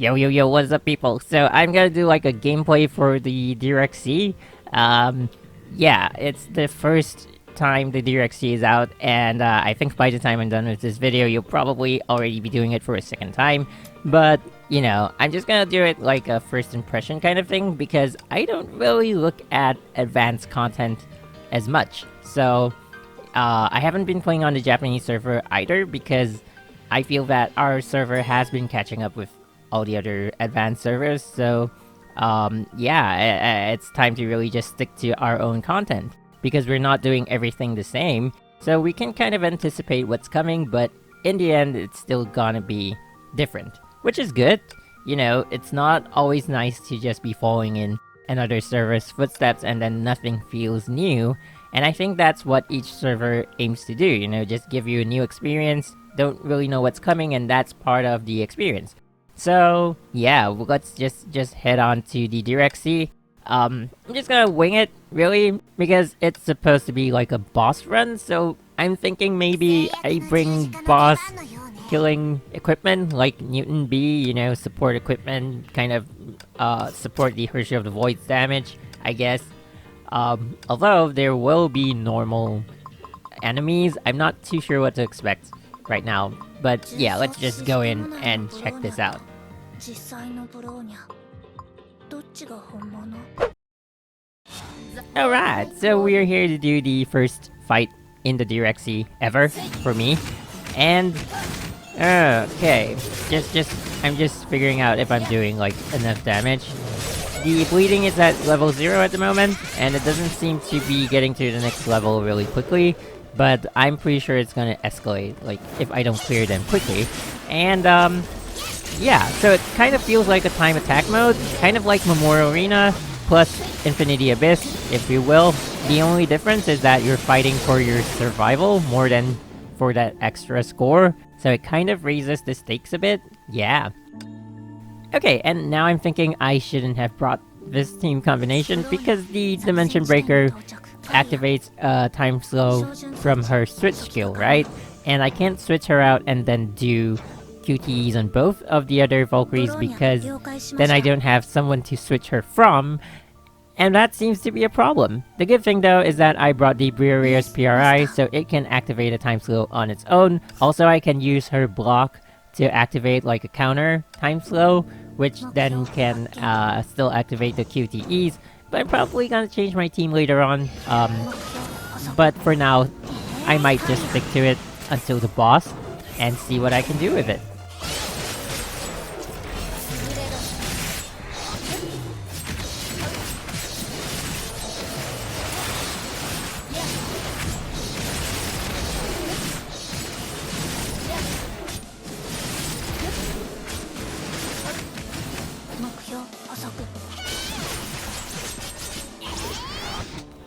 Yo, yo, yo, what's up, people? So, I'm gonna do like a gameplay for the Dirac Sea. Um, yeah, it's the first time the Dirac Sea is out, and I think by the time I'm done with this video, you'll probably already be doing it for a second time. But, I'm just gonna do it like a first impression kind of thing, because I don't really look at advanced content as much. So, I haven't been playing on the Japanese server either, because I feel that our server has been catching up with all the other advanced servers, so it's time to really just stick to our own content, because we're not doing everything the same, so we can kind of anticipate what's coming, but in the end, it's still gonna be different, which is good. It's not always nice to just be following in another server's footsteps and then nothing feels new, and I think that's what each server aims to do, just give you a new experience, don't really know what's coming, and that's part of the experience. So, yeah, let's just head on to the Dirac Sea. I'm just gonna wing it, really, because it's supposed to be like a boss run, so I'm thinking maybe I bring boss killing equipment, like Newton B, support equipment, kind of, support the Hershey of the Void's damage, I guess. Although there will be normal enemies, I'm not too sure what to expect right now. But yeah, let's just go in and check this out. Alright, so we're here to do the first fight in the Dirac Sea ever, for me. And, okay, I'm just figuring out if I'm doing, like, enough damage. The bleeding is at level 0 at the moment, and it doesn't seem to be getting to the next level really quickly. But I'm pretty sure it's gonna escalate, like, if I don't clear them quickly. And, yeah, so it kind of feels like a time attack mode, kind of like Memorial Arena, plus Infinity Abyss, if you will. The only difference is that you're fighting for your survival more than for that extra score, so it kind of raises the stakes a bit, yeah. Okay, and now I'm thinking I shouldn't have brought this team combination, because the Dimension Breaker activates a time slow from her switch skill, right? And I can't switch her out and then do QTEs on both of the other Valkyries, because then I don't have someone to switch her from, and that seems to be a problem. The good thing though is that I brought the Briareo's PRI, so it can activate a time slow on its own. Also, I can use her block to activate like a counter time slow, which then can still activate the QTEs. But I'm probably gonna change my team later on, but for now, I might just stick to it until the boss, and see what I can do with it.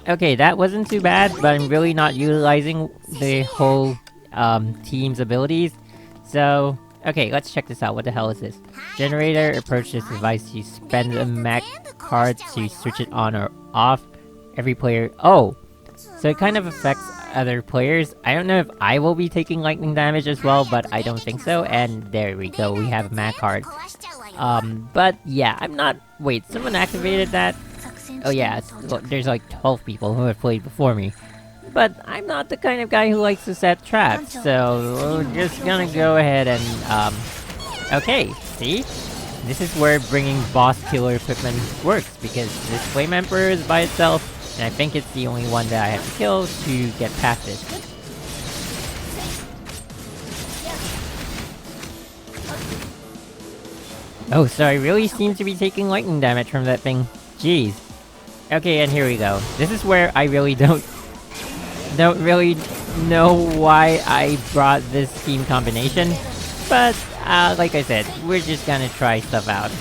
Okay, that wasn't too bad, but I'm really not utilizing the whole team's abilities. So, okay, let's check this out. What the hell is this? Generator, approach this device. You spend a mech card to switch it on or off. Every player... Oh! So it kind of affects other players. I don't know if I will be taking lightning damage as well, but I don't think so. And there we go, we have a mech card. But yeah, I'm not... Wait, someone activated that? Oh yeah, there's like 12 people who have played before me. But I'm not the kind of guy who likes to set traps, so we're just gonna go ahead and, okay, see? This is where bringing boss killer equipment works, because this Flame Emperor is by itself, and I think it's the only one that I have to kill to get past it. Oh, so I really seem to be taking lightning damage from that thing. Jeez. Okay, and here we go. This is where I really don't really know why I brought this team combination, but like I said, we're just gonna try stuff out.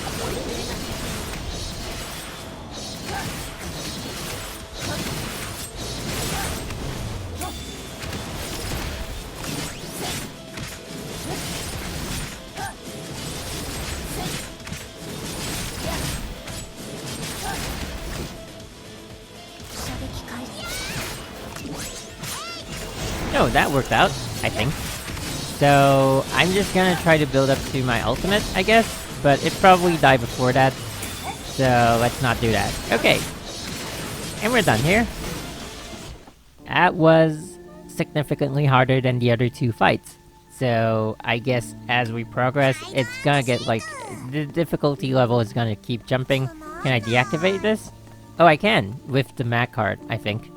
Oh, that worked out, I think. So, I'm just gonna try to build up to my ultimate, I guess. but it probably died before that, so let's not do that. Okay, and we're done here. That was significantly harder than the other two fights. So I guess as we progress, it's gonna get like, the difficulty level is gonna keep jumping. Can I deactivate this? Oh, I can, with the Mac card, I think.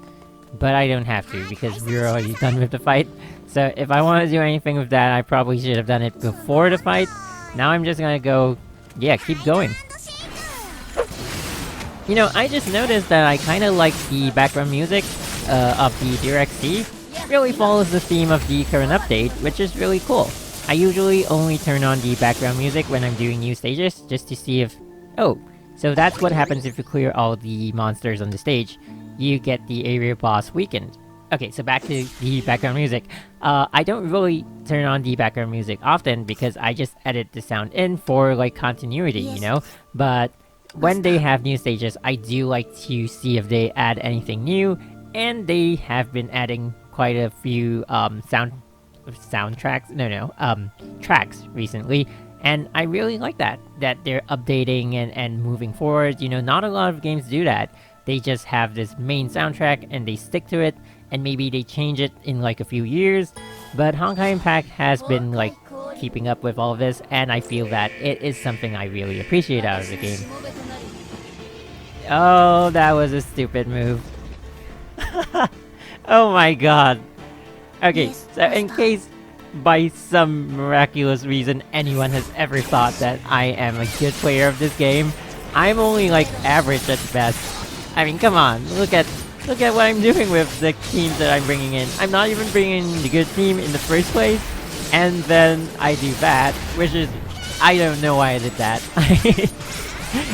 But I don't have to, because we're already done with the fight. So if I want to do anything with that, I probably should have done it before the fight. Now I'm just gonna go, yeah, keep going. You know, I just noticed that I kinda like the background music of the Dirac Sea. Really follows the theme of the current update, which is really cool. I usually only turn on the background music when I'm doing new stages, just to see if... Oh, so that's what happens if you clear all the monsters on the stage. You get the area boss weakened. Okay, so back to the background music. I don't really turn on the background music often because I just edit the sound in for like continuity, you know? But when they have new stages, I do like to see if they add anything new, and they have been adding quite a few tracks recently, and I really like that they're updating and moving forward. You know, not a lot of games do that. They just have this main soundtrack and they stick to it, and maybe they change it in like a few years. But Honkai Impact has been like keeping up with all of this, and I feel that it is something I really appreciate out of the game. Oh, that was a stupid move. Oh my god. Okay, so in case by some miraculous reason anyone has ever thought that I am a good player of this game, I'm only like average at best. I mean, come on, look at what I'm doing with the teams that I'm bringing in. I'm not even bringing in the good team in the first place, and then I do that, which is... I don't know why I did that.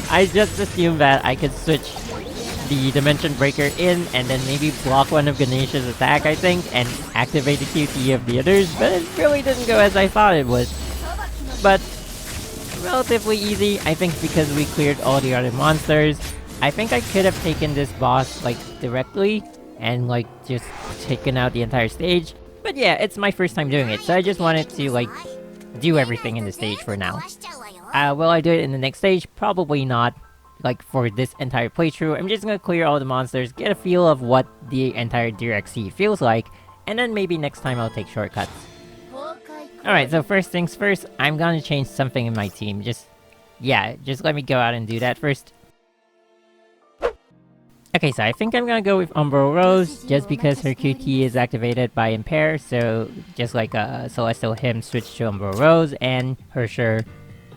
I just assumed that I could switch the Dimension Breaker in, and then maybe block one of Ganesh's attack, I think, and activate the QTE of the others, but it really didn't go as I thought it would. But relatively easy, I think, because we cleared all the other monsters. I think I could have taken this boss, like, directly, and, like, just taken out the entire stage. But yeah, it's my first time doing it, so I just wanted to, like, do everything in the stage for now. Will I do it in the next stage? Probably not. Like, for this entire playthrough, I'm just gonna clear all the monsters, get a feel of what the entire Dirac Sea feels like, and then maybe next time I'll take shortcuts. Alright, so first things first, I'm gonna change something in my team. Just let me go out and do that first. Okay, so I think I'm gonna go with Umbral Rose, just because her QT is activated by Impair, so just like Celestial Hymn switched to Umbral Rose, and Hersher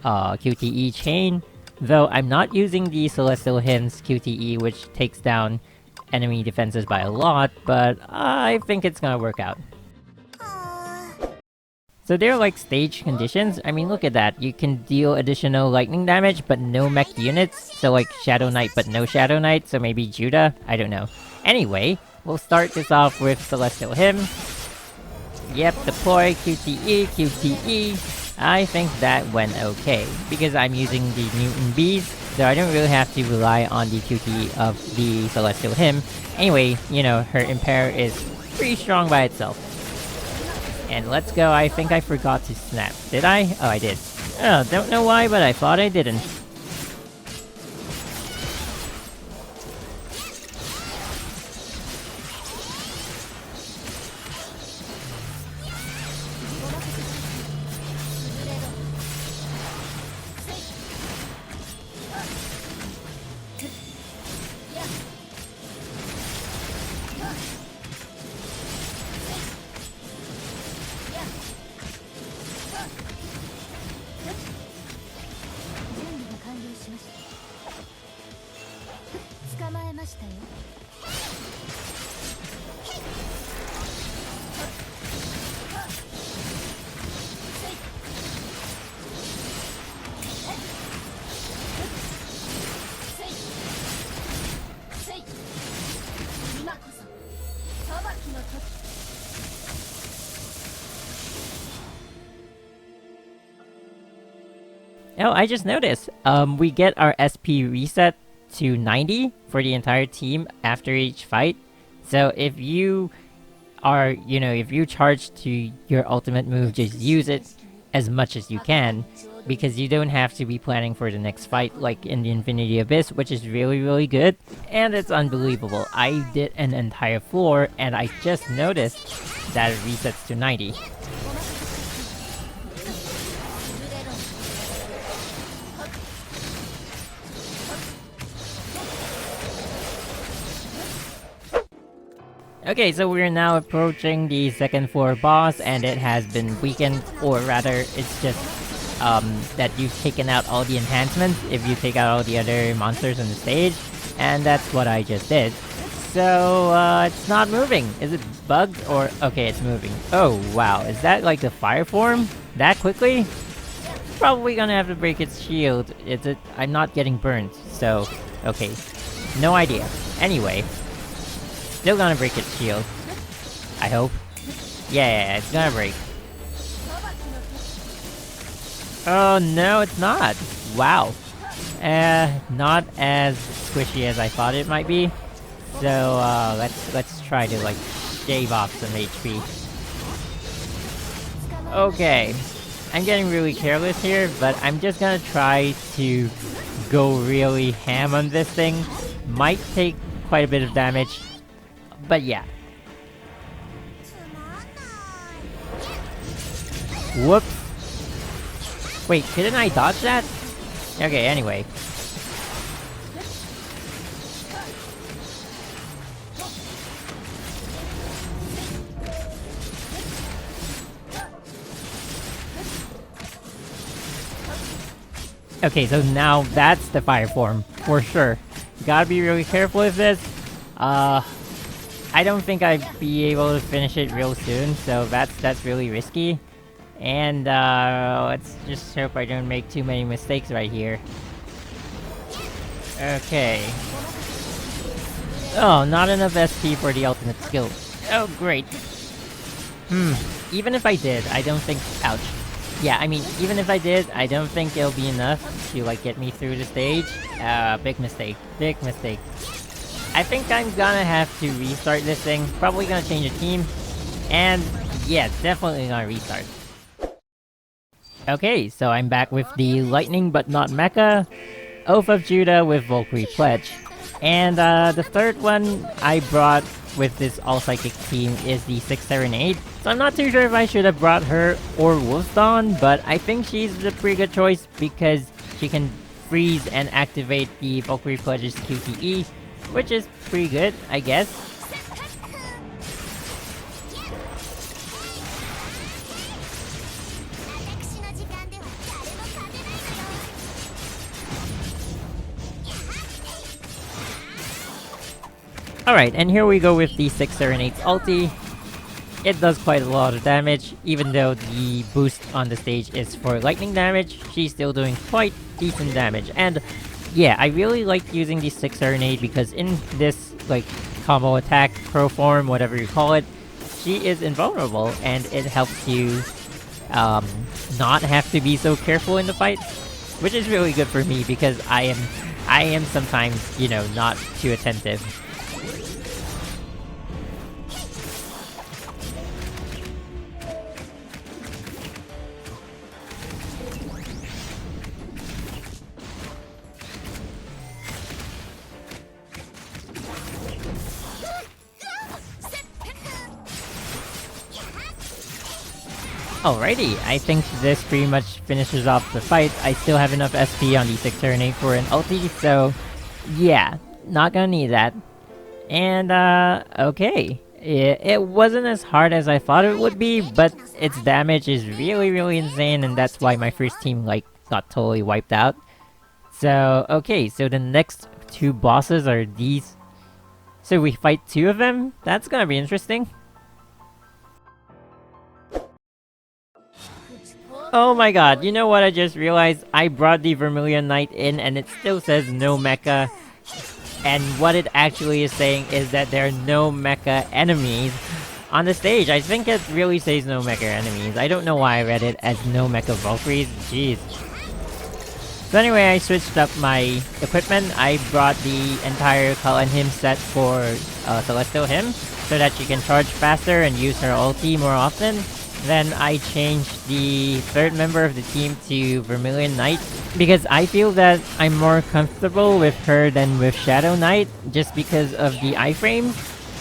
QTE chain. Though I'm not using the Celestial Hymn's QTE, which takes down enemy defenses by a lot, but I think it's gonna work out. So they're like stage conditions. I mean, look at that. You can deal additional lightning damage, but no mech units. So like Shadow Knight, but no Shadow Knight, so maybe Judah? I don't know. Anyway, we'll start this off with Celestial Hymn. Yep, deploy, QTE, QTE. I think that went okay, because I'm using the Mutant Bees, so I don't really have to rely on the QTE of the Celestial Hymn. Anyway, you know, her Impair is pretty strong by itself. And let's go. I think I forgot to snap. Did I? Oh, I did. Oh, don't know why, but I thought I didn't. Oh, I just noticed. We get our SP reset to 90 for the entire team after each fight. So if you are, if you charge to your ultimate move, just use it as much as you can. because you don't have to be planning for the next fight like in the Infinity Abyss, which is really, really good. And it's unbelievable. I did an entire floor, and I just noticed that it resets to 90. Okay, so we're now approaching the second floor boss, and it has been weakened, or rather, it's just that you've taken out all the enhancements if you take out all the other monsters on the stage, and that's what I just did. So, it's not moving. Is it bugged, or... Okay, it's moving. Oh, wow. Is that like the fire form? That quickly? Probably gonna have to break its shield. I'm not getting burned, so... Okay. No idea. Anyway. Still gonna break its shield. I hope. Yeah, it's gonna break. Oh no, it's not. Wow. Not as squishy as I thought it might be. So let's try to like shave off some HP. Okay. I'm getting really careless here, but I'm just gonna try to go really ham on this thing. Might take quite a bit of damage. But yeah. Whoops. Wait, couldn't I dodge that? Okay, anyway. Okay, so now that's the fire form, for sure. Gotta be really careful with this. I don't think I'd be able to finish it real soon, so that's really risky. And let's just hope I don't make too many mistakes right here. Okay. Oh, not enough SP for the ultimate skill. Oh, great. Even if I did, I don't think... Ouch. Yeah, I mean, even if I did, I don't think it'll be enough to, like, get me through the stage. Big mistake. Big mistake. I think I'm gonna have to restart this thing. Probably gonna change the team. And yeah, definitely gonna restart. Okay, so I'm back with the Lightning but not Mecha, Oath of Judah with Valkyrie Pledge. And the third one I brought with this all-psychic team is the 678. So I'm not too sure if I should have brought her or Wolfsdawn, but I think she's a pretty good choice because she can freeze and activate the Valkyrie Pledge's QTE. Which is pretty good, I guess. Alright, and here we go with the 678's ulti. It does quite a lot of damage, even though the boost on the stage is for lightning damage, she's still doing quite decent damage. And yeah, I really like using the 678 because in this, like, combo attack, pro form, whatever you call it, she is invulnerable, and it helps you, not have to be so careful in the fight, which is really good for me because I am sometimes, you know, not too attentive. Alrighty, I think this pretty much finishes off the fight. I still have enough SP on the 678 for an ulti, so yeah, not gonna need that. And okay. It wasn't as hard as I thought it would be, but its damage is really, really insane, and that's why my first team, like, got totally wiped out. So, okay, so the next two bosses are these. So we fight two of them? That's gonna be interesting. Oh my god, you know what I just realized? I brought the Vermilion Knight in and it still says no mecha. And what it actually is saying is that there are no mecha enemies on the stage. I think it really says no mecha enemies. I don't know why I read it as no mecha Valkyries. Jeez. So anyway, I switched up my equipment. I brought the entire Cullen Hymn set for Celestial Hymn so that she can charge faster and use her ulti more often. then I changed the third member of the team to Vermilion Knight because I feel that I'm more comfortable with her than with Shadow Knight just because of the iframe.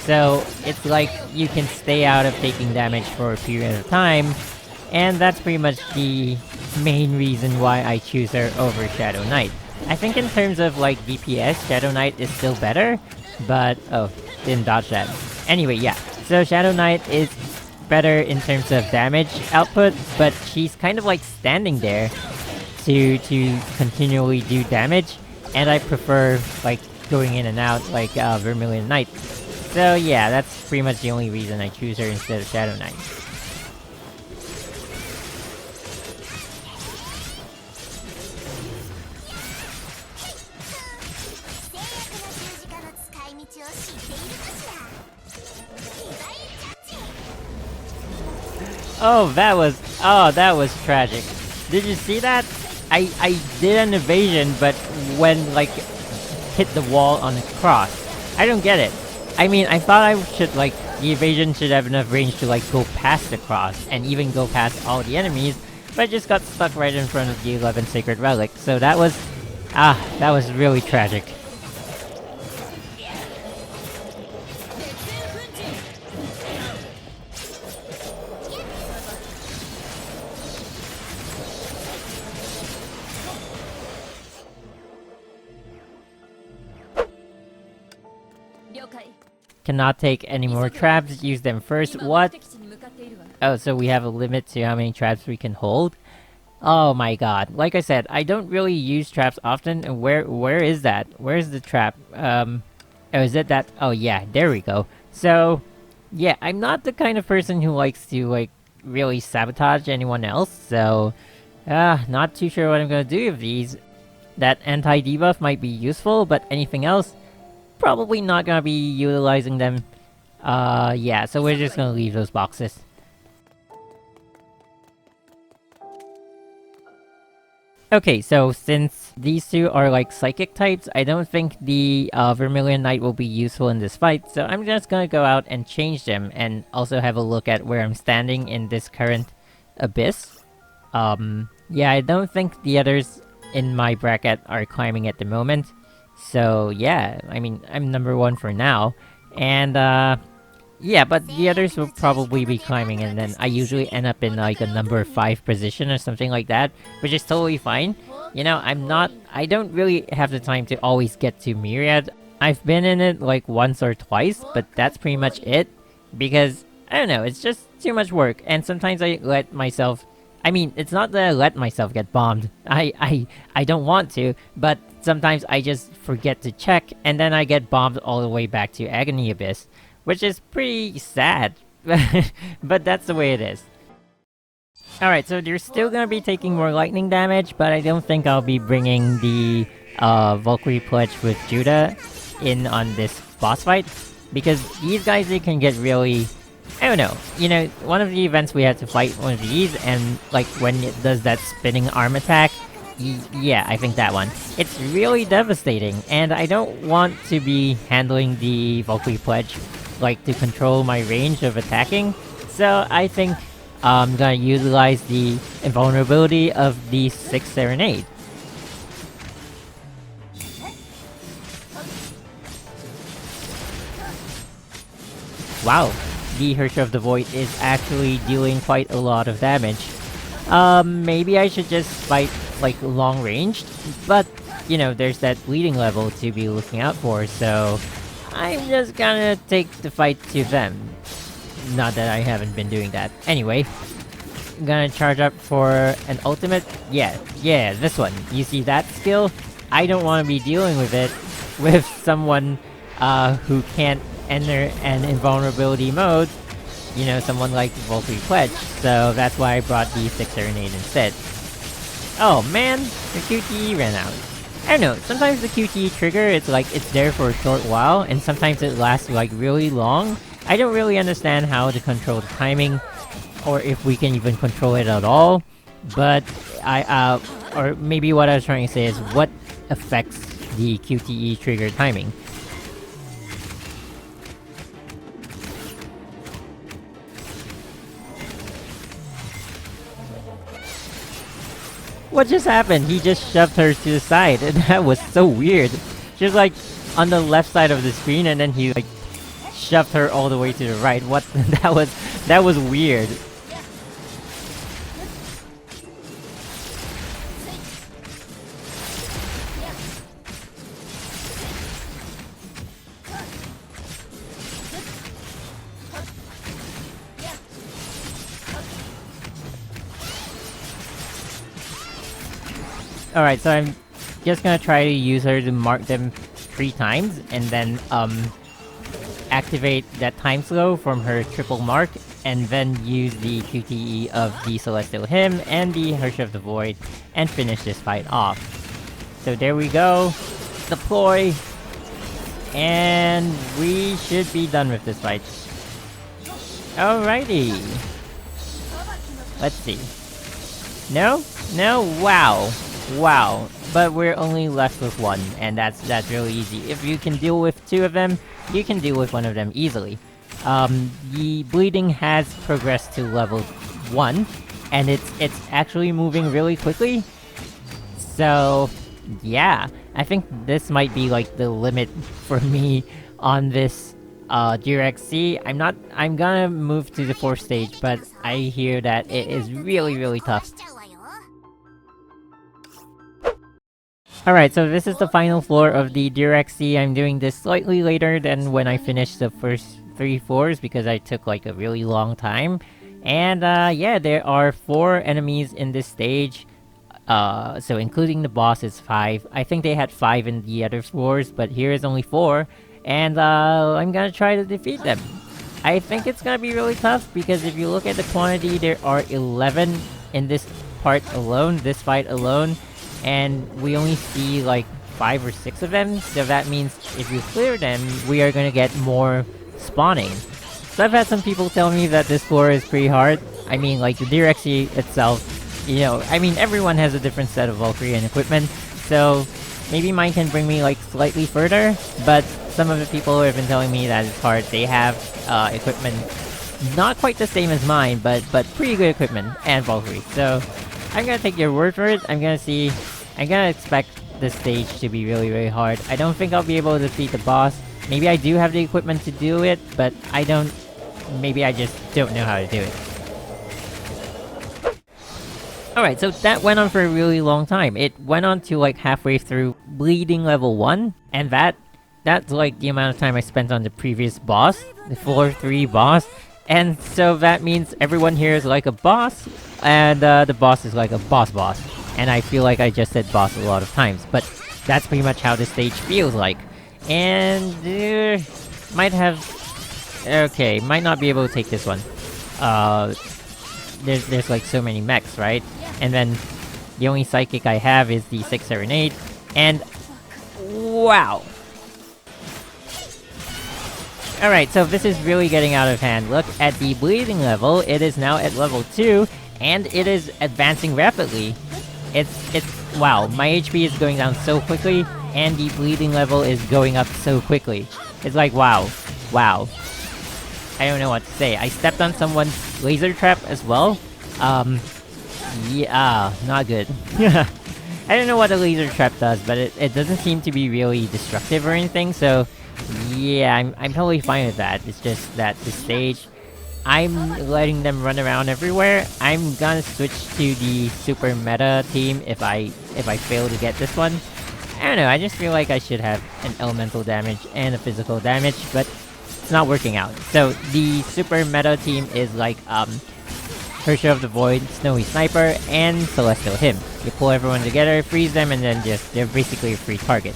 So it's like you can stay out of taking damage for a period of time, and that's pretty much the main reason why I choose her over Shadow Knight. I think in terms of like DPS, Shadow Knight is still better, but oh, didn't dodge that. Anyway, yeah, so Shadow Knight is better in terms of damage output, but she's kind of like standing there to continually do damage, and I prefer like going in and out like Vermilion Knight. So yeah, that's pretty much the only reason I choose her instead of Shadow Knight. Oh, that was tragic. Did you see that? I did an evasion, but when like hit the wall on the cross. I don't get it. I mean, I thought I should like the evasion should have enough range to like go past the cross and even go past all the enemies, but I just got stuck right in front of the 11th Sacred Relic. So that was really tragic. Cannot take any more traps, use them first. What? Oh, so we have a limit to how many traps we can hold? Oh my god. Like I said, I don't really use traps often. And where is that? Where's the trap? Oh, is it that? Oh yeah, there we go. So, yeah, I'm not the kind of person who likes to, like, really sabotage anyone else. So, not too sure what I'm gonna do with these. That anti-debuff might be useful, but anything else? Probably not gonna be utilizing them. Yeah, so we're just gonna leave those boxes. Okay, so since these two are like psychic types, I don't think the Vermilion Knight will be useful in this fight, so I'm just gonna go out and change them and also have a look at where I'm standing in this current abyss. Yeah, I don't think the others in my bracket are climbing at the moment. So yeah, I mean, I'm number 1 for now, and yeah, but the others will probably be climbing, and then I usually end up in like a number 5 position or something like that, which is totally fine. You know, I don't really have the time to always get to Myriad. I've been in it like once or twice, but that's pretty much it, because, I don't know, it's just too much work, and sometimes I let myself... I mean, it's not that I let myself get bombed. I don't want to, but sometimes I just forget to check, and then I get bombed all the way back to Agony Abyss, which is pretty sad, but that's the way it is. Alright, so they're still gonna be taking more lightning damage, but I don't think I'll be bringing the Valkyrie Pledge with Judah in on this boss fight, because these guys, they can get really... I don't know, you know, one of the events we had to fight one of these, and like when it does that spinning arm attack, yeah, I think that one. It's really devastating, and I don't want to be handling the Valkyrie Pledge, like, to control my range of attacking, so I think I'm gonna utilize the invulnerability of the 6th Serenade. Wow. The Herrscher of the Void is actually dealing quite a lot of damage. Maybe I should just fight, like, long ranged, but, you know, there's that bleeding level to be looking out for, so I'm just gonna take the fight to them. Not that I haven't been doing that. Anyway, I'm gonna charge up for an ultimate. Yeah, this one. You see that skill? I don't want to be dealing with it with someone who can't enter an invulnerability mode, you know, someone like Valkyrie Pledge, so that's why I brought the 6th Serenade instead. Oh man, the QTE ran out. I don't know, sometimes the QTE trigger, it's like, it's there for a short while, and sometimes it lasts like really long. I don't really understand how to control the timing, or if we can even control it at all, but or maybe what I was trying to say is what affects the QTE trigger timing. What just happened? He just shoved her to the side, and that was so weird. She was like on the left side of the screen, and then he like shoved her all the way to the right. What? That was weird. Alright, so I'm just gonna try to use her to mark them 3 times, and then activate that time slow from her triple mark, and then use the QTE of the Celestial Hymn and the Hersh of the Void, and finish this fight off. So there we go, deploy, and we should be done with this fight. Alrighty. Let's see. No? No? Wow. Wow. But we're only left with 1, and that's really easy. If you can deal with 2 of them, you can deal with 1 of them easily. The bleeding has progressed to level 1, and it's actually moving really quickly. So, yeah. I think this might be like the limit for me on this Dirac Sea. I'm gonna move to the 4th stage, but I hear that it is really tough. Alright, so this is the final floor of the Dirac Sea. I'm doing this slightly later than when I finished the first 3 floors because I took like a really long time. And yeah, there are 4 enemies in this stage. So including the boss is 5. I think they had 5 in the other floors, but here is only 4. And I'm gonna try to defeat them. I think it's gonna be really tough because if you look at the quantity, there are 11 in this part alone, this fight alone. And we only see like 5 or 6 of them, so that means if you clear them, we are gonna get more spawning. So I've had some people tell me that this floor is pretty hard. I mean, like the Dirac Sea itself, you know, I mean everyone has a different set of Valkyrian equipment, so maybe mine can bring me like slightly further, but some of the people who have been telling me that it's hard, they have equipment not quite the same as mine, but pretty good equipment, and Valkyrie, so I'm gonna take your word for it. I'm gonna expect this stage to be really hard. I don't think I'll be able to defeat the boss. Maybe I do have the equipment to do it, but I don't... Maybe I just don't know how to do it. Alright, so that went on for a really long time. It went on to like halfway through bleeding level 1, and that's like the amount of time I spent on the previous boss, the floor 3 boss. And so that means everyone here is like a boss, and the boss is like a boss. And I feel like I just said boss a lot of times, but that's pretty much how this stage feels like. And might not be able to take this one. There's like so many mechs, right? And then the only psychic I have is the 6 Serenade, and wow! Alright, so this is really getting out of hand. Look at the bleeding level, it is now at level 2, and it is advancing rapidly. Wow, my HP is going down so quickly, and the bleeding level is going up so quickly. It's like, wow. I don't know what to say. I stepped on someone's laser trap as well. Yeah, not good. I don't know what a laser trap does, but it doesn't seem to be really destructive or anything, so... Yeah, I'm totally fine with that. It's just that this stage, I'm letting them run around everywhere. I'm gonna switch to the super meta team if I fail to get this one. I don't know, I just feel like I should have an elemental damage and a physical damage, but it's not working out. So the super meta team is like Hersh of the Void, Snowy Sniper, and Celestial Hymn. You pull everyone together, freeze them, and then they're basically a free target.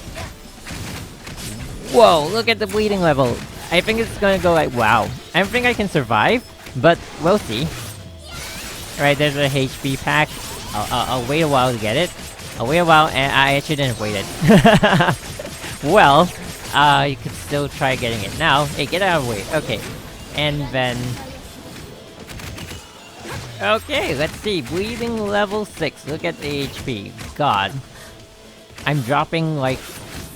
Whoa, look at the bleeding level. I think it's gonna go like, wow. I don't think I can survive, but we'll see. Alright, there's a HP pack. I'll wait a while to get it. I'll wait a while, and I shouldn't have waited. Well, you could still try getting it now. Hey, get out of the way. Okay. And then... Okay, let's see. Bleeding level 6. Look at the HP. God. I'm dropping like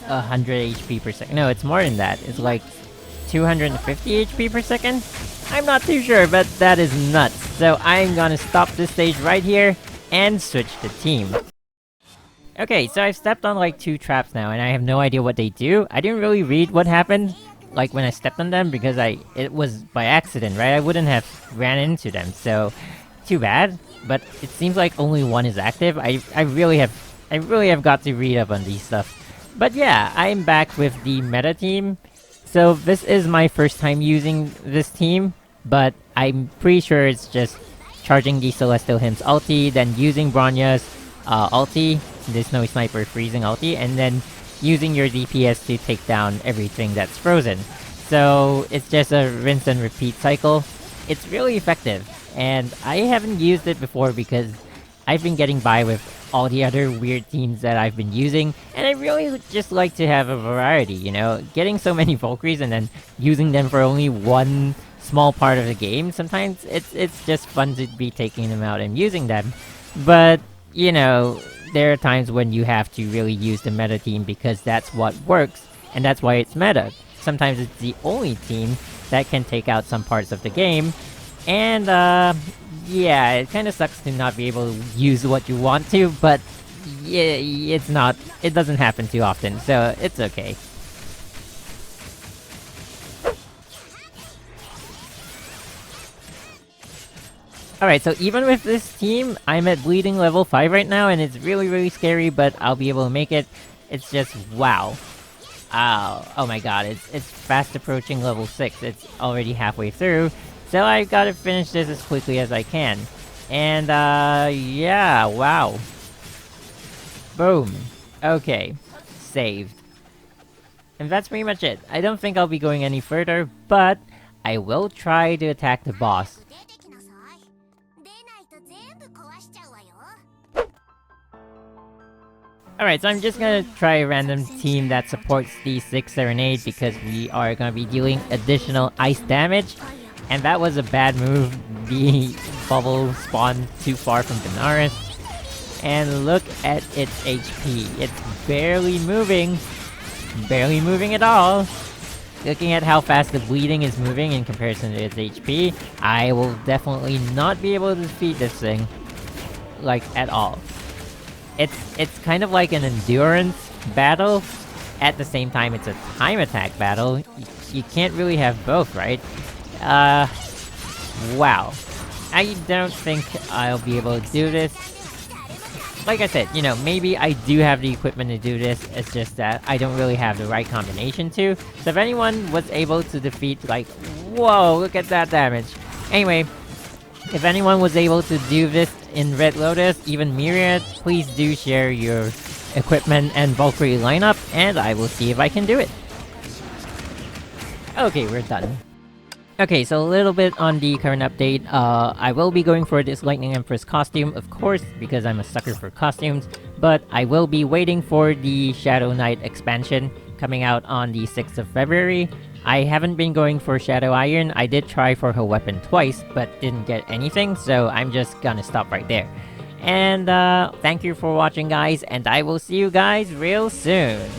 100 HP per second. No, it's more than that. It's like 250 HP per second? I'm not too sure, but that is nuts. So I'm gonna stop this stage right here and switch the team. Okay, so I've stepped on like 2 traps now, and I have no idea what they do. I didn't really read what happened, like when I stepped on them, because it was by accident, right? I wouldn't have ran into them, so too bad. But it seems like only one is active. I really have got to read up on these stuff. But yeah, I'm back with the meta team. So this is my first time using this team, but I'm pretty sure it's just charging the Celestial Hymns ulti, then using Bronya's ulti, the Snowy Sniper freezing ulti, and then using your DPS to take down everything that's frozen. So it's just a rinse and repeat cycle. It's really effective, and I haven't used it before because I've been getting by with all the other weird teams that I've been using, and I really just like to have a variety, you know? Getting so many Valkyries and then using them for only one small part of the game, sometimes it's just fun to be taking them out and using them. But, you know, there are times when you have to really use the meta team because that's what works, and that's why it's meta. Sometimes it's the only team that can take out some parts of the game, and yeah, it kind of sucks to not be able to use what you want to, but yeah, it doesn't happen too often, so it's okay. Alright, so even with this team, I'm at bleeding level 5 right now, and it's really scary, but I'll be able to make it. It's just, wow. Oh my god, it's fast approaching level 6, it's already halfway through, so I've gotta finish this as quickly as I can. And yeah, wow. Boom. Okay. Saved. And that's pretty much it. I don't think I'll be going any further, but I will try to attack the boss. Alright, so I'm just gonna try a random team that supports the 6 Serenade because we are gonna be dealing additional ice damage. And that was a bad move, the bubble spawned too far from Benares. And look at its HP, it's barely moving at all. Looking at how fast the bleeding is moving in comparison to its HP, I will definitely not be able to defeat this thing, like, at all. It's kind of like an endurance battle. At the same time, it's a time attack battle. You can't really have both, right? Wow. I don't think I'll be able to do this. Like I said, you know, maybe I do have the equipment to do this, it's just that I don't really have the right combination to. So if anyone was able to defeat, like, whoa, look at that damage. Anyway, if anyone was able to do this in Red Lotus, even Myriad, please do share your equipment and Valkyrie lineup, and I will see if I can do it. Okay, we're done. Okay, so a little bit on the current update. I will be going for this Lightning Empress costume, of course, because I'm a sucker for costumes, but I will be waiting for the Shadow Knight expansion coming out on the 6th of February. I haven't been going for Shadow Iron. I did try for her weapon twice, but didn't get anything, so I'm just gonna stop right there. And thank you for watching, guys, and I will see you guys real soon.